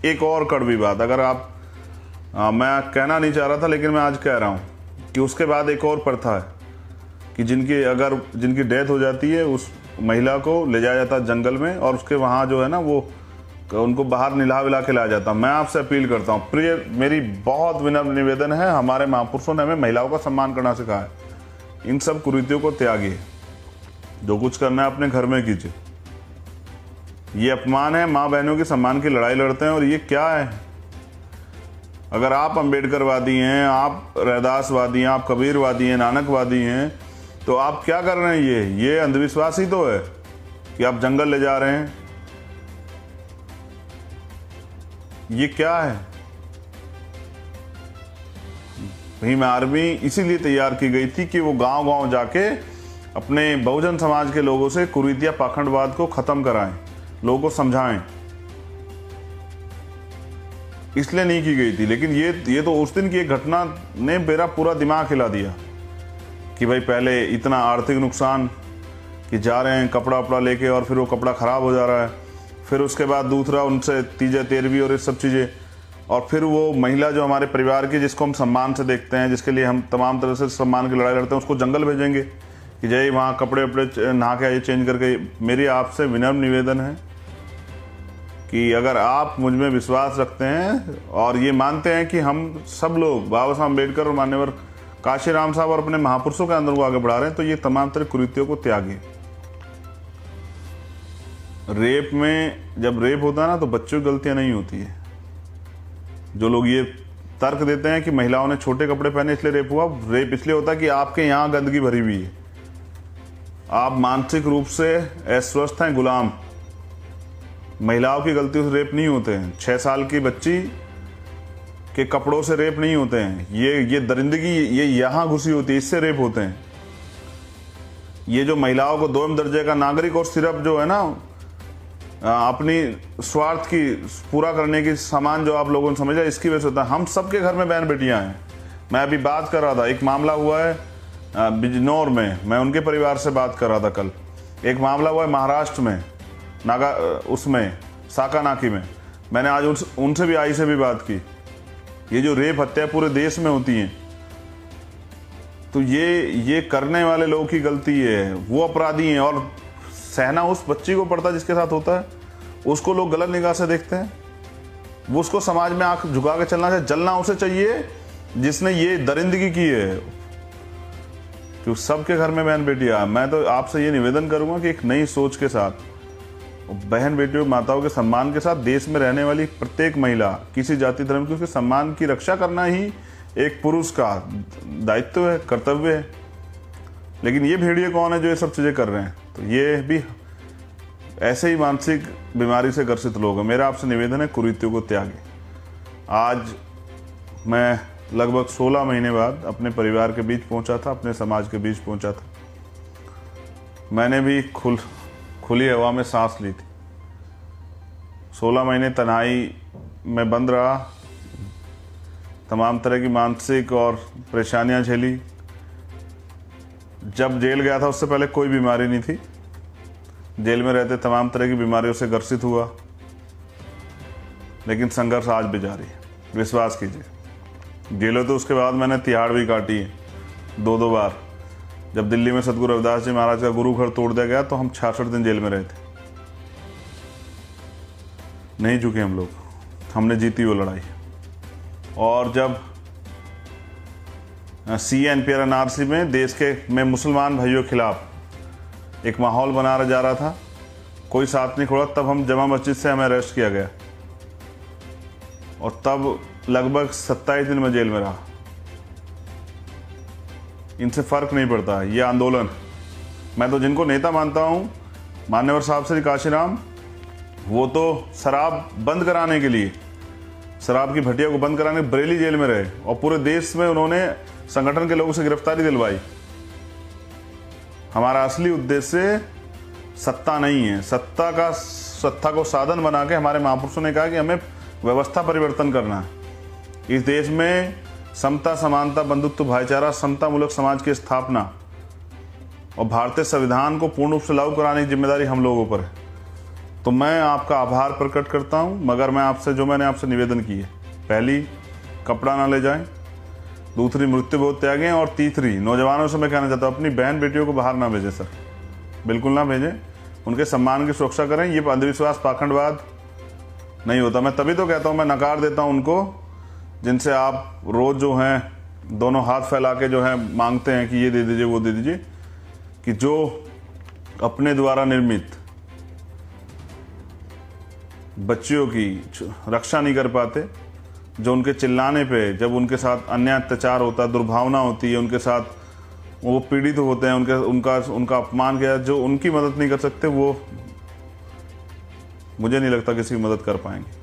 एक और कड़वी बात, अगर आप मैं कहना नहीं चाह रहा था लेकिन मैं आज कह रहा हूँ कि उसके बाद एक और प्रथा है कि जिनकी डेथ हो जाती है उस महिला को ले जाया जाता है जंगल में और उसके वहाँ जो है ना वो उनको बाहर निला विला के लाया जाता है। मैं आपसे अपील करता हूँ, प्रिय, मेरी बहुत विनम्र निवेदन है, हमारे महापुरुषों ने हमें महिलाओं का सम्मान करना सिखाया है। इन सब कुरीतियों को त्यागिए, जो कुछ करना है अपने घर में कीजिए। ये अपमान है, माँ बहनों के सम्मान की लड़ाई लड़ते हैं और ये क्या है? अगर आप अम्बेडकरवादी हैं, आप रैदासवादी हैं, आप कबीरवादी हैं, नानकवादी हैं, तो आप क्या कर रहे हैं? ये अंधविश्वास ही तो है कि आप जंगल ले जा रहे हैं। ये क्या है? भीम आर्मी इसीलिए तैयार की गई थी कि वो गांव-गांव जाके अपने बहुजन समाज के लोगों से कुरीतिया पाखंडवाद को खत्म कराएं, लोगों को समझाएं। इसलिए नहीं की गई थी। लेकिन ये तो उस दिन की एक घटना ने मेरा पूरा दिमाग हिला दिया कि भाई पहले इतना आर्थिक नुकसान कि जा रहे हैं कपड़ा वपड़ा लेके और फिर वो कपड़ा ख़राब हो जा रहा है, फिर उसके बाद दूसरा उनसे तीजा तेरहवीं और ये सब चीज़ें, और फिर वो महिला जो हमारे परिवार की जिसको हम सम्मान से देखते हैं, जिसके लिए हम तमाम तरह से सम्मान की लड़ाई लड़ते हैं, उसको जंगल भेजेंगे कि जय वहाँ कपड़े वपड़े नहा के आइए चेंज करके। मेरी आपसे विनम्र निवेदन है कि अगर आप मुझ में विश्वास रखते हैं और ये मानते हैं कि हम सब लोग बाबा साहब अम्बेडकर और मान्यवर काशीराम साहब और अपने महापुरुषों के अंदर को आगे बढ़ा रहे हैं, तो ये तमाम तरह कुरीतियों को त्यागिए। रेप में जब रेप होता है ना तो बच्चों की गलतियां नहीं होती है। जो लोग ये तर्क देते हैं कि महिलाओं ने छोटे कपड़े पहने इसलिए रेप हुआ, रेप इसलिए होता है कि आपके यहाँ गंदगी भरी हुई है, आप मानसिक रूप से अस्वस्थ हैं, गुलाम। महिलाओं की गलतियों से रेप नहीं होते हैं। 6 साल की बच्ची के कपड़ों से रेप नहीं होते हैं। ये दरिंदगी ये यहाँ घुसी होती है, इससे रेप होते हैं। ये जो महिलाओं को 2म दर्जे का नागरिक और सिर्फ जो है ना अपनी स्वार्थ की पूरा करने की सामान जो आप लोगों ने समझा, इसकी वजह से होता है। हम सबके घर में बहन बेटियां हैं। मैं अभी बात कर रहा था, एक मामला हुआ है बिजनौर में, मैं उनके परिवार से बात कर रहा था कल। एक मामला हुआ है महाराष्ट्र में, उसमें साकानाकी में। मैंने आज उनसे भी आई से भी बात की। ये जो रेप हत्या पूरे देश में होती हैं, तो ये करने वाले लोगों की गलती है, वो अपराधी हैं। और सहना उस बच्ची को पड़ता है जिसके साथ होता है, उसको लोग गलत निगाह से देखते हैं। वो उसको समाज में आंख झुका के चलना चाहिए, जलना उसे चाहिए जिसने ये दरिंदगी की है। क्योंकि सबके घर में बहन बेटियां। मैं तो आपसे ये निवेदन करूंगा कि एक नई सोच के साथ, बहन बेटियों माताओं के सम्मान के साथ देश में रहने वाली प्रत्येक महिला, किसी जाति धर्म की, उसके सम्मान की रक्षा करना ही एक पुरुष का दायित्व है, कर्तव्य है। लेकिन ये भेड़िए कौन है जो ये सब चीज़ें कर रहे हैं? तो ये भी ऐसे ही मानसिक बीमारी से ग्रसित लोग हैं। मेरा आपसे निवेदन है, कुरीतियों को त्यागें। आज मैं लगभग 16 महीने बाद अपने परिवार के बीच पहुंचा था, अपने समाज के बीच पहुंचा था। मैंने भी खुली हवा में सांस ली थी। 16 महीने तन्हाई में बंद रहा, तमाम तरह की मानसिक और परेशानियां झेली। जब जेल गया था उससे पहले कोई बीमारी नहीं थी। जेल में रहते तमाम तरह की बीमारियों से ग्रसित हुआ, लेकिन संघर्ष आज भी जारी है, विश्वास कीजिए। जेलों तो उसके बाद मैंने तिहाड़ भी काटी है 2-2 बार। जब दिल्ली में सतगुरु रविदास जी महाराज का गुरु घर तोड़ दिया गया तो हम 66 दिन जेल में रहे थे। नहीं झुके हम लोग, हमने जीती वो लड़ाई। और जब CNPR NRC में देश में मुसलमान भाइयों के खिलाफ एक माहौल बना जा रहा था, कोई साथ नहीं खोड़ा, तब हम जमा मस्जिद से हमें अरेस्ट किया गया और तब लगभग 27 दिन में जेल में रहा। इनसे फ़र्क नहीं पड़ता ये आंदोलन। मैं तो जिनको नेता मानता हूँ, मान्यवर साहब श्री काशीराम, वो तो शराब बंद कराने के लिए, शराब की भट्टिया को बंद कराने बरेली जेल में रहे और पूरे देश में उन्होंने संगठन के लोगों से गिरफ्तारी दिलवाई। हमारा असली उद्देश्य सत्ता नहीं है। सत्ता को साधन बना के हमारे महापुरुषों ने कहा कि हमें व्यवस्था परिवर्तन करना है। इस देश में समता, समानता, बंधुत्व, भाईचारा, समता मूलक समाज की स्थापना और भारतीय संविधान को पूर्ण रूप से लागू कराने की जिम्मेदारी हम लोगों पर है। तो मैं आपका आभार प्रकट करता हूं, मगर मैंने आपसे निवेदन की है, पहली, कपड़ा ना ले जाएं, दूसरी, मृत्यु बहुत त्यागें, और तीसरी, नौजवानों से मैं कहना चाहता हूं अपनी बहन बेटियों को बाहर ना भेजें सर, बिल्कुल ना भेजें, उनके सम्मान की सुरक्षा करें। ये अंधविश्वास, पाखंडवाद नहीं होता। मैं तभी तो कहता हूं, मैं नकार देता हूं उनको जिनसे आप रोज जो हैं दोनों हाथ फैला के जो है मांगते हैं कि ये दे दीजिए, वो दे दीजिए, कि जो अपने द्वारा निर्मित बच्चियों की रक्षा नहीं कर पाते, जो उनके चिल्लाने पे, जब उनके साथ अन्याय अत्याचार होता है, दुर्भावना होती है, उनके साथ वो पीड़ित होते हैं, उनका अपमान किया, जो उनकी मदद नहीं कर सकते, वो मुझे नहीं लगता किसी की मदद कर पाएंगे।